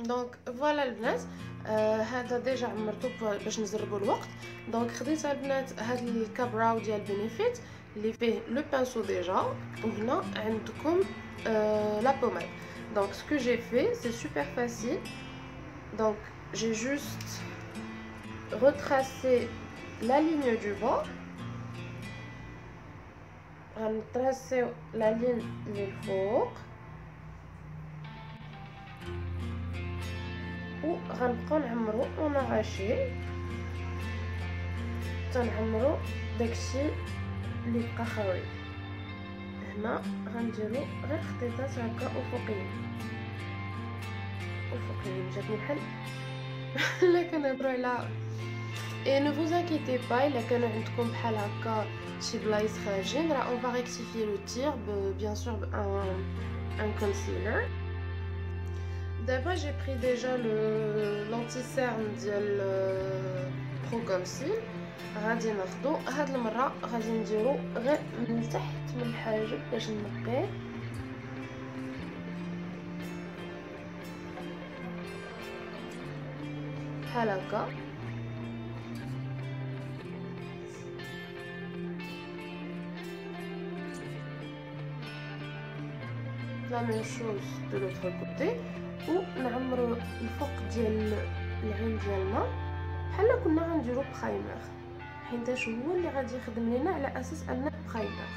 دونك فوالا البنات. هذا ديجا عمرته باش نزربوا الوقت. دونك خديت البنات هاد الكابراو ديال بينيفيت اللي فيه لو بانسو ديجا، وهنا عندكم لا بوماد. دونك سكو جي في سي سوبر فاسيل. دونك جي جوست retracer la ligne du bas. غنتراسيو لا لين للفوق و غنبقاو نعمرو ونغاشي تنعمرو داكشي اللي بقى خاوي. هنا غنديرو غير خطيطات هكا افقيين جاتني بحال لا كنهضروا على et ne vous inquiétez pas الا كانوا عندكم بحال هكا شي بلايص خارجين راه on va rectifier le tir bien sûr un concealer. D'abord j'ai pris déjà l'anti-cerne ديال Pro Conceal. غادي ناخدو هاد المره غادي نديرو غير من تحت من الحاجب باش نقيه بحال هكا. la même chose de l'autre côté ونعمرو الفوق ديال العين ديالنا بحال كنا غنديرو برايمر، حيتاش هو اللي غادي يخدم لينا على اساس انه برايمر.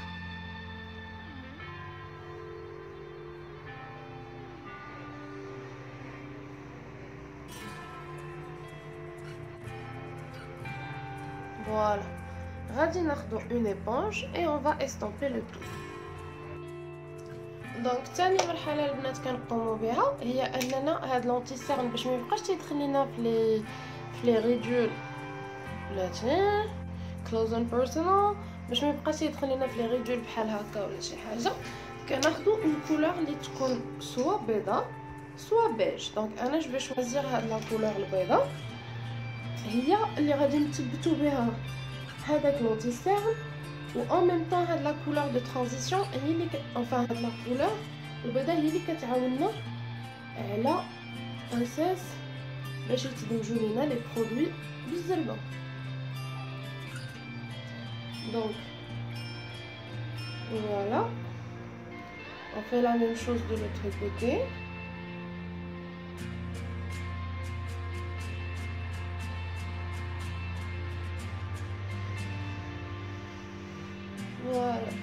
فوالا غادي ناخدو اون ايبونج et on va estomper le tout. دونك ثاني مرحله البنات كنقوموا بها هي اننا هاد لونتي سيرن باش ما يبقاش تيدخل لينا في لي ريدول بلاتي كلوز اند بيرسونال، باش ما يبقاش يدخل لينا في لي ريدول بحال هكا ولا شي حاجه. كناخذوا اون كولور اللي تكون سوا بيضاء سوا بيج. دونك انا جو شوازير هاد لا كولور البيضاء هي اللي غادي نثبتوا بها هذاك لونتي سيرن، و en même temps هاد لا كولور دو ترانزيسيون هي اللي enfin هاد لا كولور البيضاء هي اللي كتعاوننا على اساس باش يتدمجوا لينا لي برودوي بالزربه. Donc voilà, on fait la même chose de l'autre côté. Voilà.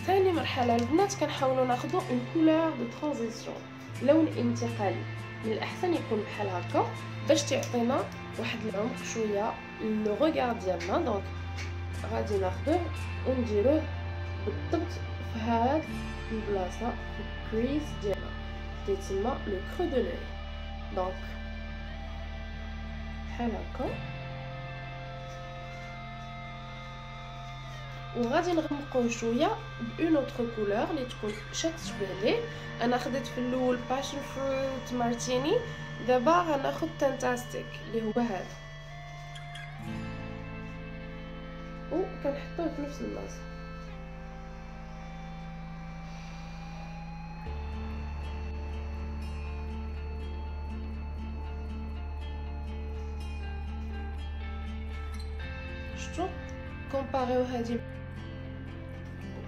ثاني مرحله البنات كنحاولوا ناخذوا اون كولور دو ترانزيسيون، لون انتقالي. من الاحسن يكون بحال هكا باش تعطينا واحد العمق شويه لو ريغار ديالنا. دونك غادي ناخذوه ونديروه بالضبط في هاد البلاصه في الكريس ديالنا تيتسمى لو كرو دو لوي. دونك بحال هكا وغادي نغمقوه شويه بون اوتر كولور اللي تكون تشبه ليه. انا خديت في الاول باشن فروت مارتيني، دابا غناخد تانتاستيك اللي هو هذا و كنحطوه في نفس البلاصه. شفتوا كومباريو هذه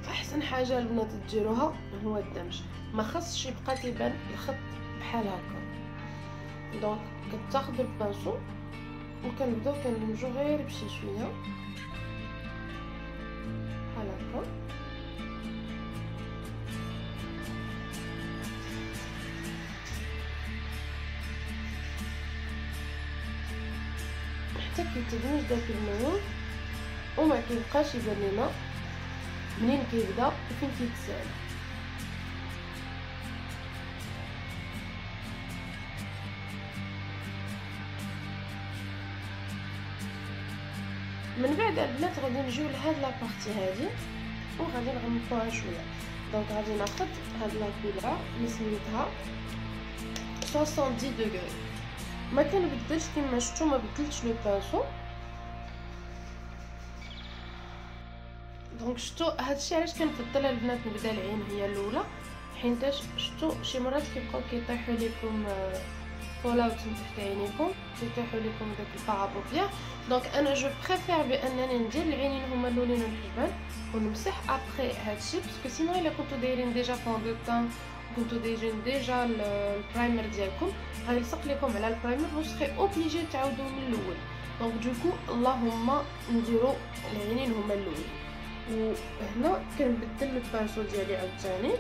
احسن حاجه البنات ديروها هو الدمج، ما خاصش يبقى تيبان الخط بحال هكا. دونك كتاخذوا البانسو وكنبداو كندمجو غير بشي شويه بحال هكا. حتى كيتدمج داك اللون وما كيبقاش يبان لنا منين كيبدا وفين كيتسالى. من بعد البنات غادي نجيو لهاد لابارتي هادي وغادي نغمقوها شويه. دونك غادي ناخذ هاد لا كولور اللي سميتها 70 دوغري. ما كنبدلش كما شفتوا، ما بدلتش لو بانسو. دونك شفتوا هادشي علاش كنفضل البنات نبدا العين هي الاولى، حيتاش شفتوا شي مرات كيبقاو كيطيحوا لكم فولاوت من تحت عينيكم، كيطيحوا لكم داك البارابوبيا. دونك انا جو بريفير بانني ندير العينين هما الاولين والحجبان ونمسح ابري هادشي، باسكو سينو الا كنتو دايرين ديجا فون دو طون كنتو دايرين ديجا البرايمر ديالكم غيلصق لكم على البرايمر وتسخي اوبليجي تعاودوا من الاول. دونك دوكو اللهم نديرو العينين هما الاولين. وهنا كنبدل البانسو ديالي عاوتاني،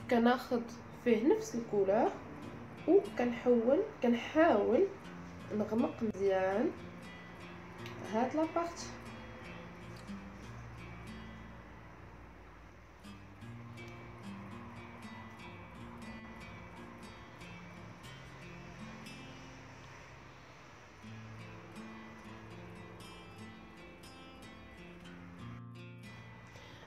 كناخذ فيه نفس الكولور كنحاول نغمق مزيان هاد لابارتي.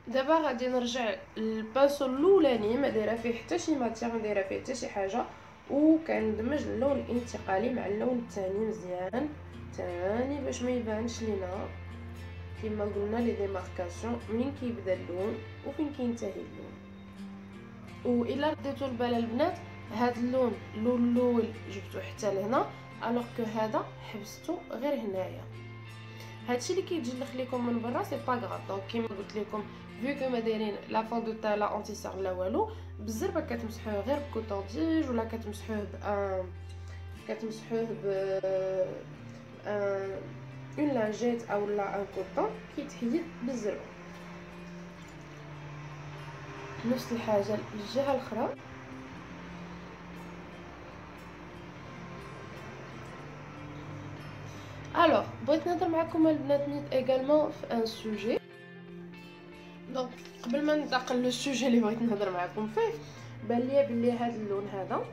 دابا غادي نرجع للبانسو الاولاني، ما دايره فيه حتى شي ماتير، ما دايره فيه حتى شي حاجه، وكندمج اللون الانتقالي مع اللون الثاني مزيان ثاني باش ما يبانش لينا كما قلنا لي ديماركاسيون منين كيبدا اللون وفين كينتهي اللون. والا رديتو البال البنات هاد اللون الاول جبتو حتى لهنا، الوغ كو هذا حبستو غير هنايا. هادشي اللي كيتجلخ لكم من برا سي با غاف. دونك كيما قلت لكم فيو كو ما دايرين لا فون دو تا لا اونتي سير لا والو، بالزربه كتمسحوه غير بكوطونتيج ولا كتمسحوه ب اون لانجيت او لا ان كوطون كيتحيد بالزربه. نفس الحاجه الجهه الاخرى. الوغ بغيت نهضر معكم البنات نيت ايغالمون في ان سوجي. دونك قبل ما ننتقل للسوجي اللي بغيت نهضر معكم فيه، بان ليا بلي هذا اللون هذا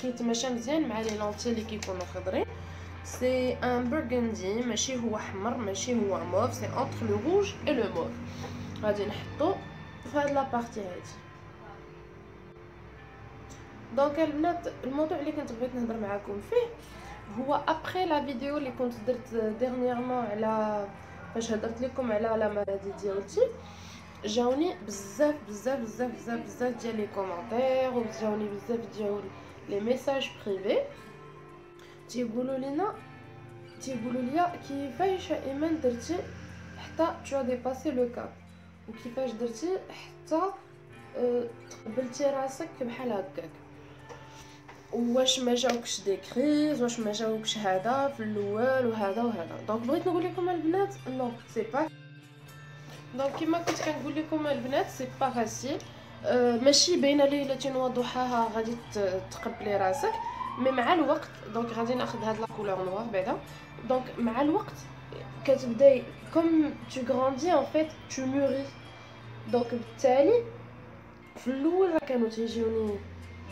كيتماشى مزيان مع لي لونتي اللي كيكونوا خضرين. سي ان برغندي، ماشي هو احمر ماشي هو موف، سي انتر لو روج اي لو موف. غادي نحطو في هاد لابارتي هادي. دونك البنات الموضوع اللي كنت بغيت نهضر معكم فيه هو ابري لا فيديو اللي كنت درت ديرنييرمون على فاش هضرت لكم على لا مالادي ديالتي، جاوني بزاف ديال لي كومونتير وجاوني بزاف ديال لي ميساج بريفي تيقولوا ليا كيفاش ايمان درتي حتى تو ديباسي لو كاب، وكيفاش درتي حتى تقبلتي راسك بحال هكاك، واش ما جاوكش دي كريز، واش ما جاوكش هذا في الاول وهذا. دونك بغيت نقول لكم البنات نو سي با. دونك كما كنت كنقول لكم البنات سي با فاسيل، ماشي بين ليله وضحاها غادي تقبلي راسك، مي مع الوقت. دونك غادي ناخذ هاد لا كولور نوار بعدا. دونك مع الوقت كتبداي كوم تو غراندي ان فيت تو موري. دونك بالتالي في الاول راه كانوا تيجيوني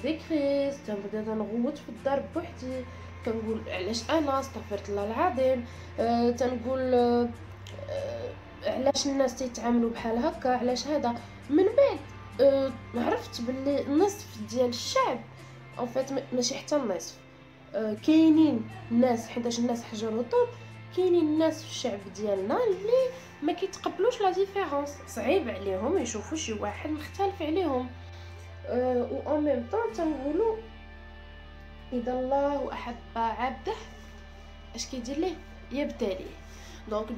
دي كريز، تنبدا تنغوت في الدار بوحدي، كنقول علاش انا استغفرت الله العظيم، تنقول علاش الناس تيتعاملوا بحال هكا، علاش هذا. من بعد عرفت باللي نصف ديال الشعب ان فيت ماشي حتى النصف، كاينين الناس حيتاش الناس حجروا طوب، كاينين الناس في الشعب ديالنا اللي ما كيتقبلوش لا ديفيرونس، صعيب عليهم يشوفوا شي واحد مختلف عليهم. و ان ميم طون تنقولوا اذا الله احب عبده اش كيدير ليه يبتليه. دونك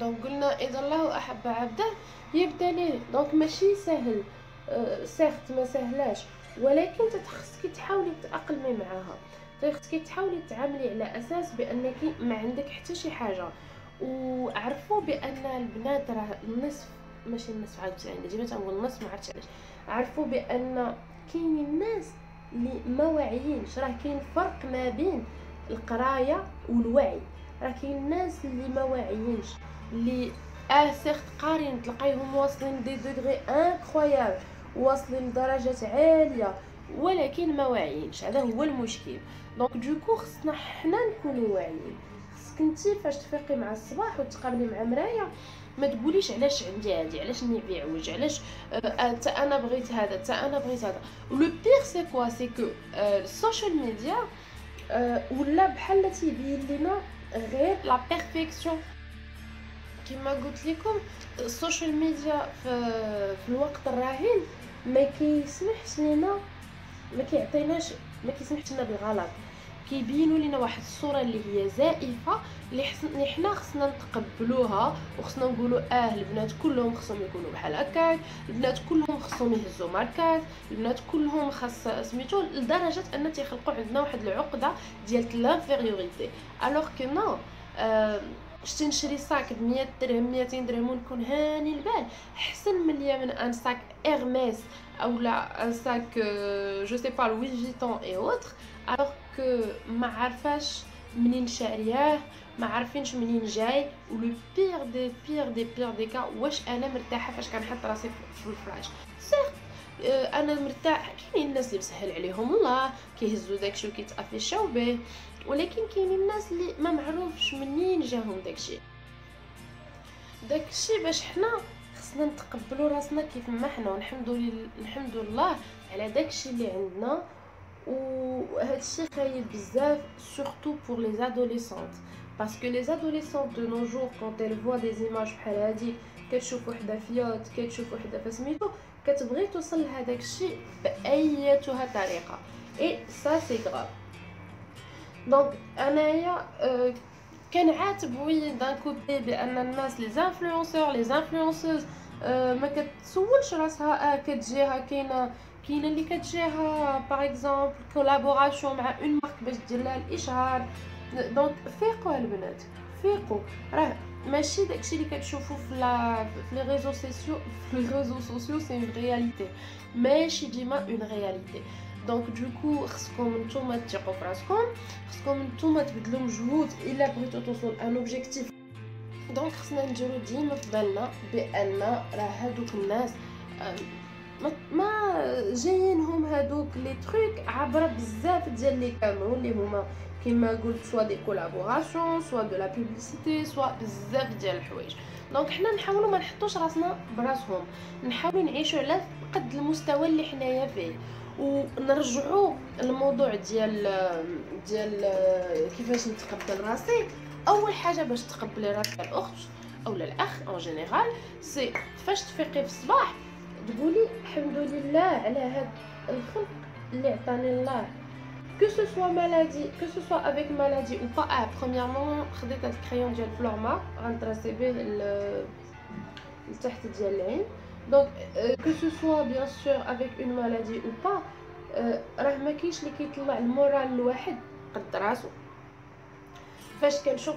دونك قلنا اذا الله احب عبده يبتليه. دونك ماشي سهل، سيرت ما سهلاش، ولكن خصك تحاولي تاقلمي معاها، خصك تحاولي تعاملي على اساس بانك ما عندك حتى شي حاجه. وعرفوا بان البنات راه النصف ماشي النصف عاوتاني، ديما تنقول النصف ما عرفتش علاش. عرفوا بان كاينين الناس اللي ما واعيينش، راه كاين فرق ما بين القرايه والوعي. راه كاين الناس اللي ما واعيينش، اللي سيرت قارين تلقايهم واصلين دي دوغري انكرويابل، واصلين لدرجات عاليه، ولكن ما واعيينش. هذا هو المشكل. دونك دوكو خصنا حنا نكونوا واعيين. خصك انتي فاش تفيقي مع الصباح وتقابلي مع مرايه ما تقوليش علاش عندي هادي، علاش نبيع عوج، علاش حتى انا بغيت هذا، حتى انا بغيت هذا. لو بير سي كوا سي كو السوشيال ميديا ولا بحال تيبين لنا غير لا بيرفيكسيون. كما قلت لكم السوشيال ميديا في الوقت الراهن ما كيسمحش لينا، ما كيعطيناش، ما كيسمحش لنا بالغلط، كيبينوا لينا واحد الصوره اللي هي زائفه، اللي حنا خصنا نتقبلوها وخصنا نقولوا البنات كلهم خصهم يكونوا بحال هكاك، البنات كلهم خصهم يهزوا ماركات، البنات كلهم خاص سميتو، لدرجه ان تيخلقوا عندنا واحد العقده ديال لانفيريوريتي. الوغ كو نو، شتي نشري صاك ب 100 درهم 200 درهم ونكون هاني البال احسن من ان صاك ارميس او لا ان صاك جو سي با لوي فيتون اي اوتر، الوغ كو ما عارفاش منين شارياه، ما عارفينش منين جاي، ولو بير دي بير دي بير دي كا واش انا مرتاحه فاش كنحط راسي في الفراش. سير انا مرتاح، كاينين الناس اللي مسهل عليهم الله كيهزوا داكشي وكيتافيشاو به، ولكن كاينين الناس اللي ما معروفش منين جاهم داكشي باش حنا خصنا نتقبلوا راسنا كيف ما حنا، والحمد لله على داكشي اللي عندنا. وهذا الشيء خايب بزاف surtout pour les adolescentes parce que les adolescentes de nos jours quand elles voient des images بحال هادي، كتشوف وحده فيوت، كتشوف وحده فسميتو، كتبغي توصل لهداك الشيء بايتها طريقه، اي سا سي غراف. دونك انايا كنعاتب وي دان كوتي بان الناس لي زانفلونسور لي زانفلونسوز ما كتسولش راسها كتجيها كاينه اللي كتجيها باغ اكزومبل كولابوراسيون مع اون مارك باش دير لها الاشهار. دونك فيقوا البنات، فيقوا، راه ماشي داكشي اللي كتشوفوا في لي ريزو سوسيو سي اون رياليتي، ماشي ديما اون رياليتي. دونك دوكو خصكم نتوما تثقوا في راسكم، خصكم نتوما تبذلوا مجهود الا بغيتو توصلوا لان اوبجيكتيف. دونك خصنا نديرو ديما في بالنا بان راه هادوك الناس ما جايينهم هادوك لي تروك عبر بزاف ديال لي كانون اللي هما كما قلت سوا دي كولابوراسيون سوا دو لا بوبليسيتي سوا بزاف ديال الحوايج. دونك حنا نحاولوا ما نحطوش راسنا براسهم، نحاولوا نعيشوا على قد المستوى اللي حنايا فيه، ونرجعوا الموضوع ديال كيفاش نتقبل راسي. اول حاجه باش تقبلي راسك الاخت او الاخ ان جينيرال سي فاش تفيقي في الصباح تقولي الحمد لله على هاد الخلق اللي عطاني الله، que ce soit maladie, que ce soit avec maladie ou pas. Premièrement خديت هاد الكريون ديال فلورما غنطراسي به لتحت ديال العين. دونك que ce soit bien sûr avec une maladie ou pas، راه ما كاينش اللي كيطلع المورال الواحد قد راسو. فاش كنشوف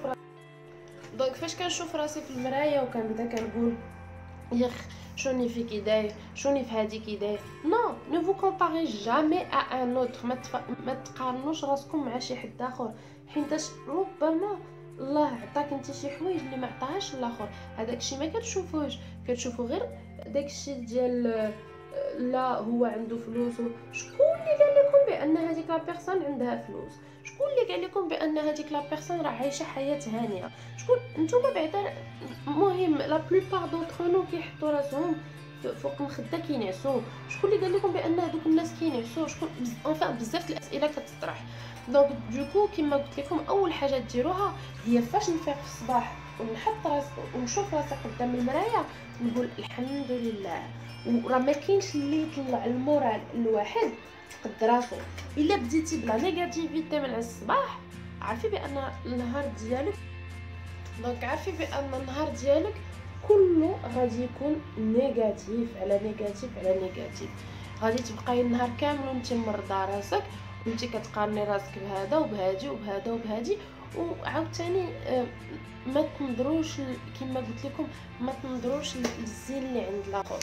دونك فاش كنشوف راسي في المرايه وكنبدا كنقول يخ شوني فيكي داير، شوني في هاديكي داير، نو نو فو كومباري جامي ا ان اوتر، ما تقارنوش راسكم مع شي حد اخر، حيتاش ربما الله عطاك انت شي حوايج اللي ما عطاهاش الاخر. هذاك الشيء ما كتشوفوش، كتشوفوا غير داك الشيء ديال لا هو عنده فلوس. شكون اللي قال لكم بان هذيك لا بيرسون عندها فلوس؟ شكون اللي قال لكم بان هذيك لا بيرسون راه عايشه حياه هانيه؟ شكون نتوما بعدا؟ مهم لا بلوبار دونتر نو كيحطوا راسهم فوق المخده كينعسوا. شكون اللي قال لكم بان هذوك الناس كينعسوا؟ شكون انفان بزاف الاسئله كتطرح. دونك دوكو كما قلت لكم اول حاجه ديروها هي فاش نفيق في الصباح ونحط راسي ونشوف راسي قدام المرايه نقول الحمد لله. وراه ما كاينش اللي يطلع المورال الواحد قد راسو. الا بديتي بلا نيجاتيفيتي من الصباح عارفي بان النهار ديالك، دونك عارفي بان النهار ديالك كله غادي يكون نيجاتيف على نيجاتيف على نيجاتيف. غادي تبقاي النهار كامل وانت مرضى راسك وانت كتقارني راسك بهذا وبهادي وبهذا وبهادي. وعاوتاني ما تنظروش كما قلت لكم، ما تنظروش للزين اللي عند الاخر.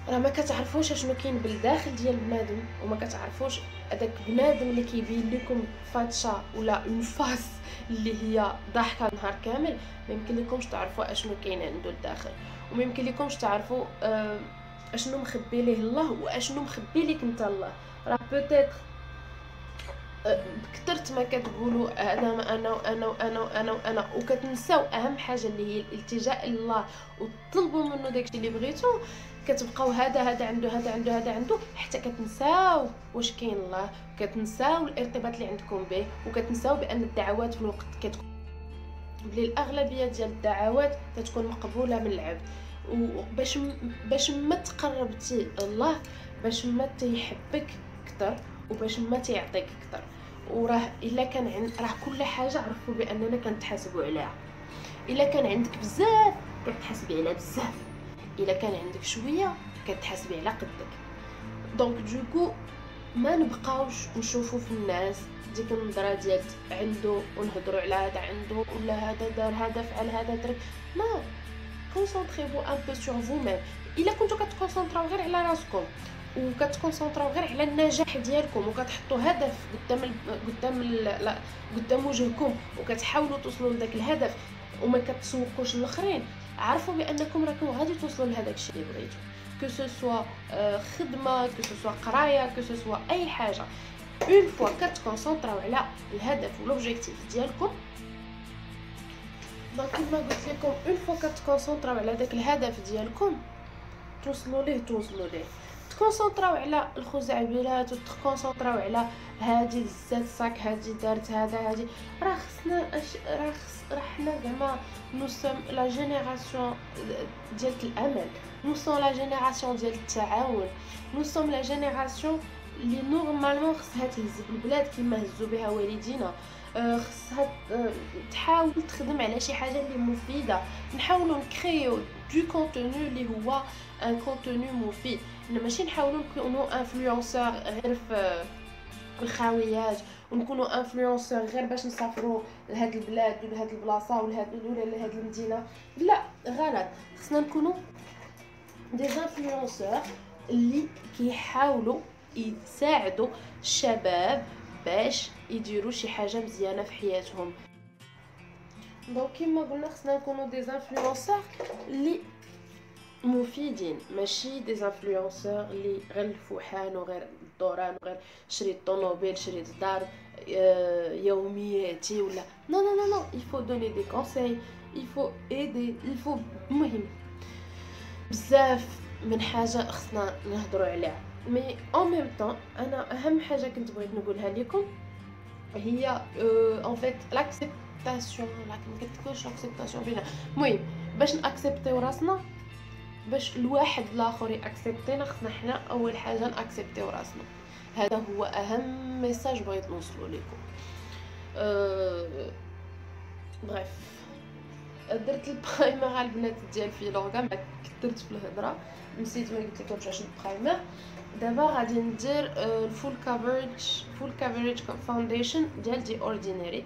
راه ما كتعرفوش اشنو كاين بالداخل ديال بنادم، وما كتعرفوش هذاك بنادم اللي كيبين لكم فاتشه ولا اون فاس اللي هي ضاحكه النهار كامل. ما يمكن لكمش تعرفوا اشنو كاين عنده الداخل، وما يمكن لكمش تعرفوا اشنو مخبي ليه الله واشنو مخبي لك انت الله. راه بوتيتر كثرت ما كتقولوا انا وانا وانا وانا وانا وكتنساو اهم حاجه اللي هي الالتجاء لله وتطلبوا منه داكشي اللي بغيتو. كتبقاو هذا عنده هذا عنده هذا عنده حتى كتنساو واش كاين الله، كتنساو الارتباط اللي عندكم به، وكتنساو بان الدعوات في الوقت كتكون بلي الاغلبيه ديال الدعوات كتكون مقبوله من العبد. وباش ما تقربتي الله، باش ما تيحبك اكثر، وباش ما تيعطيك اكثر. وراه الا كان راه كل حاجه عرفوا باننا كنتحاسبوا عليها. الا كان عندك بزاف كتحاسبي على بزاف، الا كان عندك شويه كتحاسبي على قدك. دونك دوكو ما نبقاوش نشوفوا في الناس ديك النظره ديال عنده ونهضروا على هذا عنده، ولا هذا دار هذا فعل هذا ترك. ما كونسونطريفو ان بو سور فو ميم. الا كنتو كتكونسونطراو غير على راسكم وكتكونسونطراو غير على النجاح ديالكم وكتحطوا هدف قدام وجهكم وكتحاولوا توصلوا لذاك الهدف وما كتسوقوش الاخرين، عرفوا بانكم راكم غادي توصلوا لهذاك الشيء اللي بغيتو. كو سو سوا خدمه، كو سو سوا قرايه، كو سو سوا اي حاجه. اون فوا كتكونسونطراو على الهدف ولوبجيكتيف ديالكم، دونك كيما قلت لكم اون فوا كتكونسونطراو على داك الهدف ديالكم توصلوا ليه. تكونسونطراو على الخزعبلات وتكونسونطراو على هادي زات صاك، هادي دارت هذا، هادي راه خصنا راه حنا زعما نو سوم لا جينيراسيون ديال الامل، نو سوم لا جينيراسيون ديال التعاون، نو سوم لا جينيراسيون اللي نورمالمون خصها تهز بالبلاد كما هزوا بها والدينا. خصها تحاول تخدم على شي حاجه اللي مفيده، نحاولوا نكريو دو كونتوني اللي هو ان كونتوني مفيد، ماشي نحاولوا نكونوا انفلونسور غير في الخاويات ونكونوا انفلونسور غير باش نسافروا لهاد البلاد ولا لهاد البلاصه ولا لهاد المدينه. لا غلط، خصنا نكونوا دي انفلونسور اللي كيحاولوا يساعدوا الشباب باش يديروا شي حاجه مزيانه في حياتهم. دونك كيما قلنا خصنا نكونوا دي انفلونسور اللي مفيدين، ماشي دي انفلونسور اللي غير الفوحان وغير الدوران وغير شريت طوموبيل شريت دار يومياتي ولا نو نو نو نو. il faut donner des conseils, il faut aider, il faut مهم بزاف من حاجه خصنا نهضروا عليها. مي en même temps انا اهم حاجه كنت بغيت نقولها لكم هي en fait l'acceptation. لا ما كتكونش l'acceptation بينا، المهم باش ناكسبتيو راسنا، باش الواحد الاخر ياكسبتينا خصنا حنا اول حاجه ناكسبتيو راسنا. هذا هو اهم ميساج بغيت نوصلوا لكم. بريف درت البرايمر على البنات ديال فيلوغا، ما كثرت في الهضره، نسيت ما قلت لكمش عشان البرايمر. دابا غادي ندير الفول كافريج فاونديشن ديال دي اورديناري.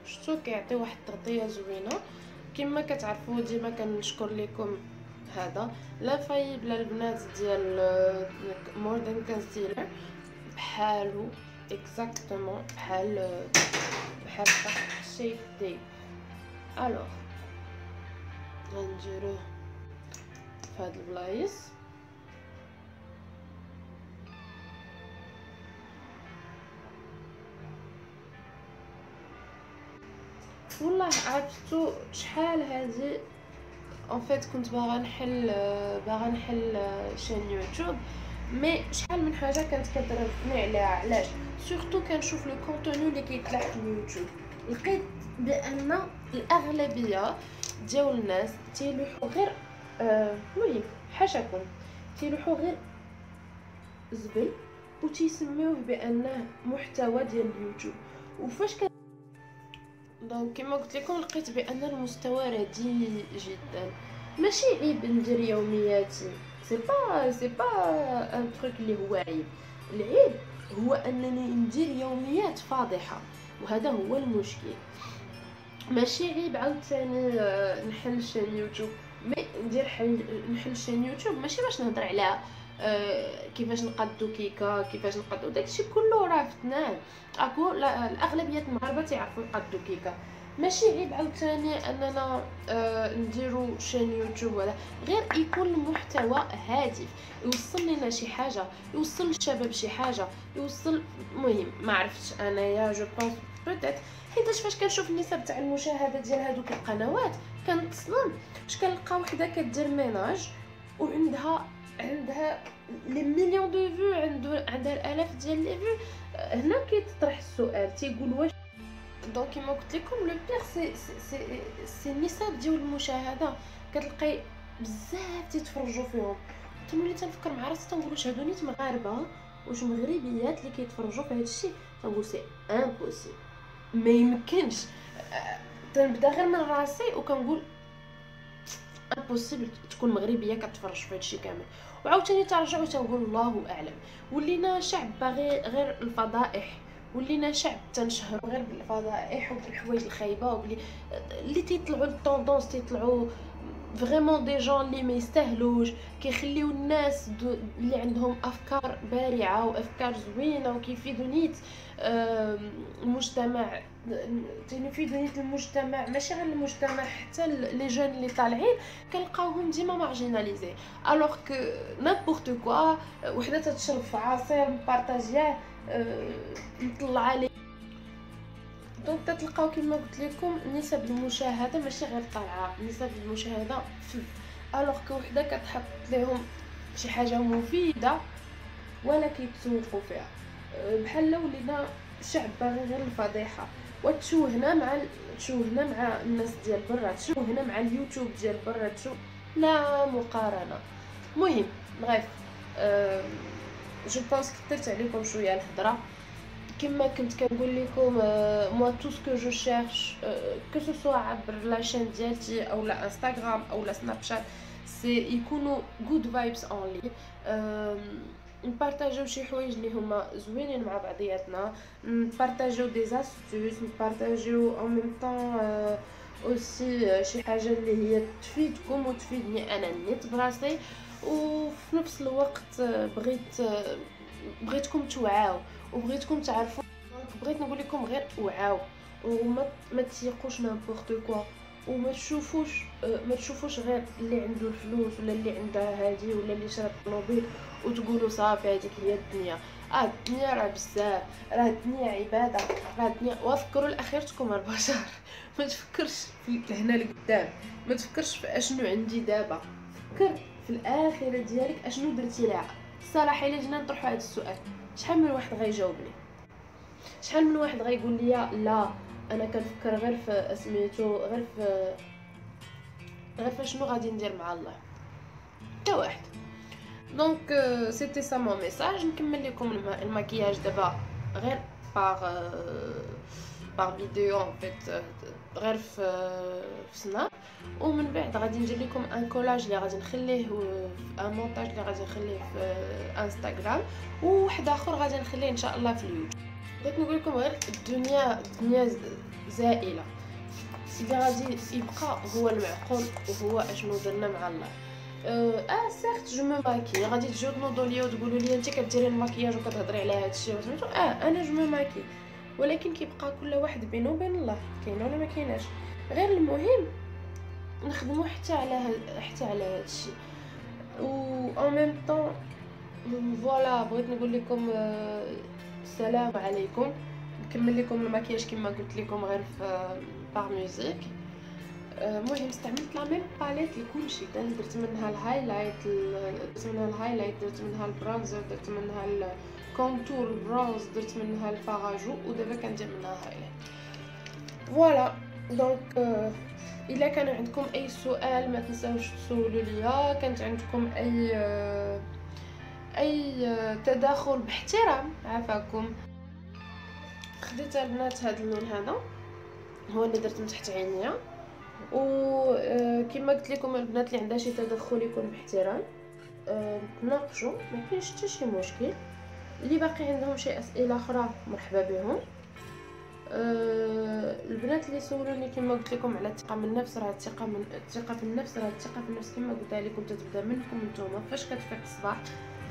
شفتو كيعطي واحد التغطيه زوينه كما كتعرفوا. ديما كنشكر لكم هذا لا فايبل البنات ديال مودرن كونسيلر، بحالو اكزاكتومون بحال الشيب دي. الوغ غنديروه في هاد البلايص. والله عرفتو شحال هذه ان فيت كنت باغا نحل شين يوتيوب، مي شحال من حاجه كانت كترفني عليها. علاش؟ سورتو كنشوف لو كونتوني اللي كيطلع في اليوتيوب، لقيت بان الاغلبيه ديال الناس تيلوحوا غير المهم حاشاكم تيلوحوا غير زبل وتيسميوه بانه محتوى ديال اليوتيوب. وفاش دونك كما قلت لكم لقيت بان المستوى رديء جدا. ماشي عيب ندير يومياتي، سي با ان تروك اللي هو عيب. العيب هو انني ندير يوميات فاضحه، وهذا هو المشكل. ماشي عيب عاوتاني نحل شين يوتيوب، مي نحل شين يوتيوب ماشي باش نهضر على كيفاش نقادو كيكه، كيفاش نقادو داكشي كله راه فتنان. اكو الاغلبيه المغاربه تيعرفوا يقادو كيكه، ماشي عيب عاوتاني اننا نديرو شين يوتيوب ولا غير يكون المحتوى هادف، يوصل لنا شي حاجه، يوصل للشباب شي حاجه، يوصل المهم ما عرفتش انايا جو بونس بوتيت حيتاش فاش كنشوف النسب تاع المشاهده ديال هذوك القنوات كنتصدم. واش كنلقى وحده كدير ميناج وعندها لي مليون دو فيو، عندها الالاف ديال لي فيو. هنا كيتطرح السؤال تيقول واش دونك كيما قلت لكم لو بيغ سي النسب ديال المشاهده. كتلقاي بزاف تيتفرجوا فيهم. تنولي تنفكر مع راسي تنقول واش هادو نيت مغاربه، واش مغربيات اللي كيتفرجوا في هذا الشيء. تنقول سي امبوسيبل، ما يمكنش. تنبدا غير من راسي وكنقول امبوسيبل تكون مغربيه كتفرج في هذا الشيء كامل. وعاوتاني ترجع وتنقول الله اعلم. ولينا شعب باغي غير الفضائح، ولينا شعب تنشهر غير بالفضائح وبالحوايج الخايبه وبلي اللي تيطلعوا الطوندونس تيطلعوا فريمون دي جون اللي ما يستاهلوش، كيخليو الناس اللي عندهم افكار بارعه وافكار زوينه وكيفيدوا نيت المجتمع، تنفيدوا نيت المجتمع، ماشي غير المجتمع حتى لي جون اللي طالعين كنلقاوهم ديما مارجيناليزي. الوغ كو نيمبورط كوا وحده تتشرب في عصير مبارطاجياه مطلع عليه. دونك تتلقاو كما قلت لكم نسب المشاهده ماشي غير طالعه، نسب المشاهده الوغ كو وحده كتحط لهم شي حاجه مفيده ولا كيتسوقوا فيها. بحال ولينا شعب باغي غير الفضيحه، وتشوهنا مع الناس ديال برا، تشوهنا مع اليوتيوب ديال برا، لا مقارنه. مهم بغيف جو بونس كثرت عليكم شويه الهضره. كما كنت كنقول لكم موا تو سكو جو شيرش كو سو سوا عبر لا شين ديالتي او لا انستغرام او لا سناب شات، سي يكونوا غود فايبس اونلي، نبارطاجيو شي حوايج اللي هما زوينين مع بعضياتنا، نبارطاجيو دي زاستوس، نبارطاجيو ان ميم طون اوسي شي حاجه اللي هي تفيدكم وتفيدني انا نيت براسي. وفي نفس الوقت بغيتكم توعاو وبغيتكم تعرفوا. دونك بغيت نقول لكم غير وعاو وما تسيقوش نيمبورط كوا، وما تشوفوش غير اللي عنده الفلوس ولا اللي عندها هادي ولا اللي شرات طوموبيل وتقولوا صافي هذيك هي الدنيا. الدنيا راه بزاف، راه الدنيا عباده، راه الدنيا. وفكروا لاخرتكم البشر ما تفكرش في هنا لقدام، ما تفكرش في اشنو عندي دابا، فكر في الاخره ديالك اشنو درتي لها. الصراحه الا جينا نطرحوا هذا السؤال شحال من واحد غيجاوبني، شحال من واحد غيقول لي لا انا كنفكر غير في سميتو، غير في شنو غادي ندير مع الله، حتى واحد. دونك سيتي سا مون ميساج. نكمل لكم الماكياج دابا غير باغ فيديو ان فيت، غير في سناب، ومن بعد غادي ندير لكم ان كولاج اللي غادي نخليه ان مونتاج اللي غادي نخليه في انستغرام، وواحد اخر غادي نخليه ان شاء الله في اليوتيوب. بغيت نقول لكم غير الدنيا زائله، سيدي غادي يبقى هو المعقول وهو اشنو درنا مع الله. سيرت جو مو ماكي، غادي تجيو تنوضوا ليا وتقولوا لي انت كديري الماكياج وكتهضري على هذا الشيء وسميتو انا جو مو ماكي، ولكن كيبقى كل واحد بينه وبين الله، كاينه ولا ما كايناش. غير المهم نخدموا حتى على هذا الشيء. و ان ميم طون فوالا بغيت نقول لكم السلام عليكم. نكمل لكم الماكياج كما قلت لكم غير في باغ ميوزيك. المهم استعملت لا ميم باليت لكلشي، درت منها الهايلايت، درت منها البرونزر، درت منها الكونتور برونز، درت منها الفاراجو، ودابا كندير منها هايلايت. فوالا دونك الا كان عندكم اي سؤال ما تنساوش تسولوا ليا. كانت عندكم اي تداخل باحترام عافاكم. خديت البنات هذا اللون هذا هو اللي درت من تحت عينيا، وكما قلت لكم البنات اللي عندها شي تدخل يكون باحترام، تناقشوا ما كاينش حتى شي مشكل. اللي باقي عندهم شي اسئله اخرى مرحبا بهم. البنات اللي سولوني كما قلت لكم على الثقه من النفس، راه الثقه في النفس كما قلت لكم تتبدا منكم نتوما. فاش كتفيق الصباح،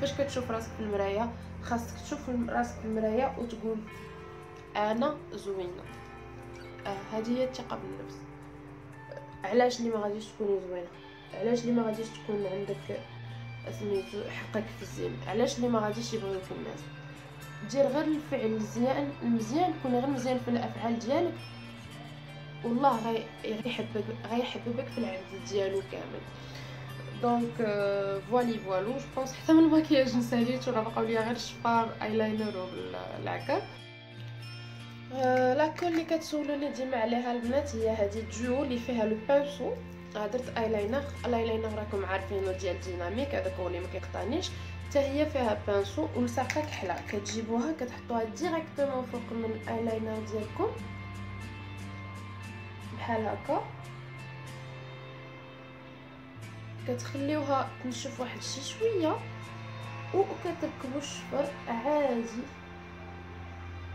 فاش كتشوف راسك في المرايه، خاصك تشوف راسك في المرايه وتقول انا زوينه. هذه هي الثقه بالنفس. علاش اللي ما غاديش تكوني زوينه؟ علاش اللي ما غاديش تكون عندك سميتو حقك في الزين؟ علاش اللي ما غاديش يبغيوك الناس؟ دير غير الفعل المزيان، كون غير مزيان في الافعال ديالك، والله غيحببك في العبد ديالو كامل. دونك فوالو جو بونس حتى من الماكياج نساليت، ولا بقاو ليا غير الشفار ايلاينر والعكا. لاكول اللي كتسولوني ديما عليها البنات هي هذه الديو اللي فيها لو بانسو. درت الايلاينر راكم عارفينه ديال ديناميك، هذاك هو اللي ما كيقطعنيش، حتى هي فيها بانسو ولصاقه كحله، كتجيبوها كتحطوها ديريكتومون فوق من الايلاينر ديالكم بحال هكا، كتخليوها تنشف واحد شي شويه وكتركبوا الشفر عادي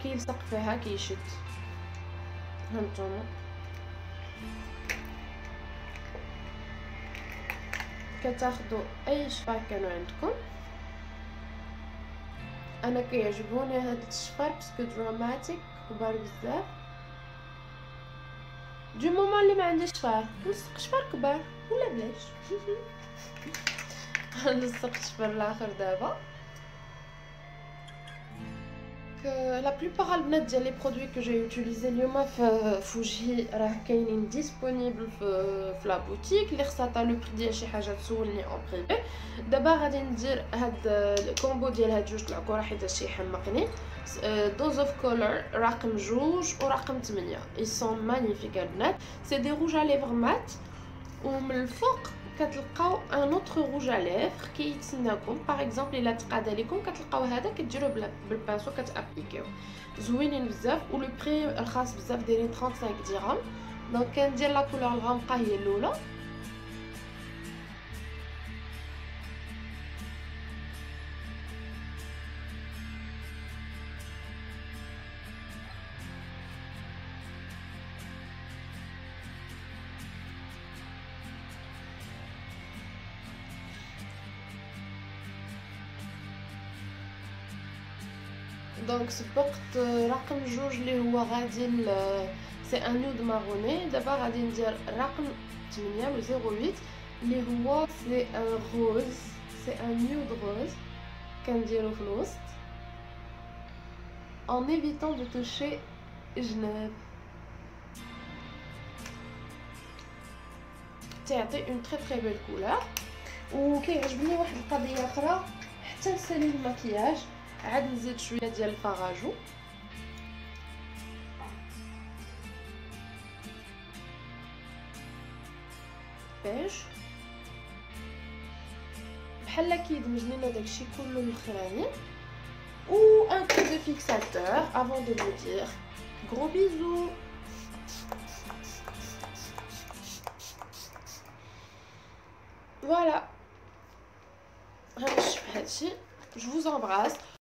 كيلصق فيها كيشد. هانتوما كتاخدوا اي شفار كانوا عندكم، انا كيعجبوني هاد الشفار باسكو دراماتيك كبار بزاف. دو مومون اللي ما عنديش شفار نلصق شفار كبار ولا بلاش. نلصق شفر الاخر دابا. لا بلوبار البنات ديال لي برودوي كو جاي يوتيليزي اليوم في وجهي راه كاينين ديسپونيبل في لا بوتيك. اللي خصها لو بري ديال شي حاجه تسولني اون بريفي. دابا غادي ندير هاد الكومبو ديال هاد جوج العكوره حيت هادشي يحمقني. دوز اوف كولر رقم 2 ورقم 8 اي سون مانيفيك البنات. سي دي روج ا ليفر مات ومن الفوق كتلقاو ان اوتر روج ا ليفر كيتسناكم. باغ اكزومبل الا تقاد عليكم كتلقاو هذا كديروه بالبانسو كتابليكيو، زوينين بزاف ولو بري رخاص بزاف دايرين 35 درهم. دونك كندير لا كولور الغامقه هي الاولى. دونك سبقت رقم 2 اللي هو غادي سي ان نود ماروني. دابا غادي ندير رقم 8 و 08 اللي هو سي ان روز، سي ان نود روز كنديرو في الوسط en évitant de toucher جناب. تعطي اون تري تري بيل كولور. وكيعجبني واحد القضيه اخرى حتى لسالي المكياج عاد نزيد شويه ديال الفراجو بيج بحال كيدمج لينا داكشي كله الاخراني. و ان كو دو فيكساتور افون دو فو دير غرو بيزو. فوالا غنشوف هادشي. Je vous embrasse.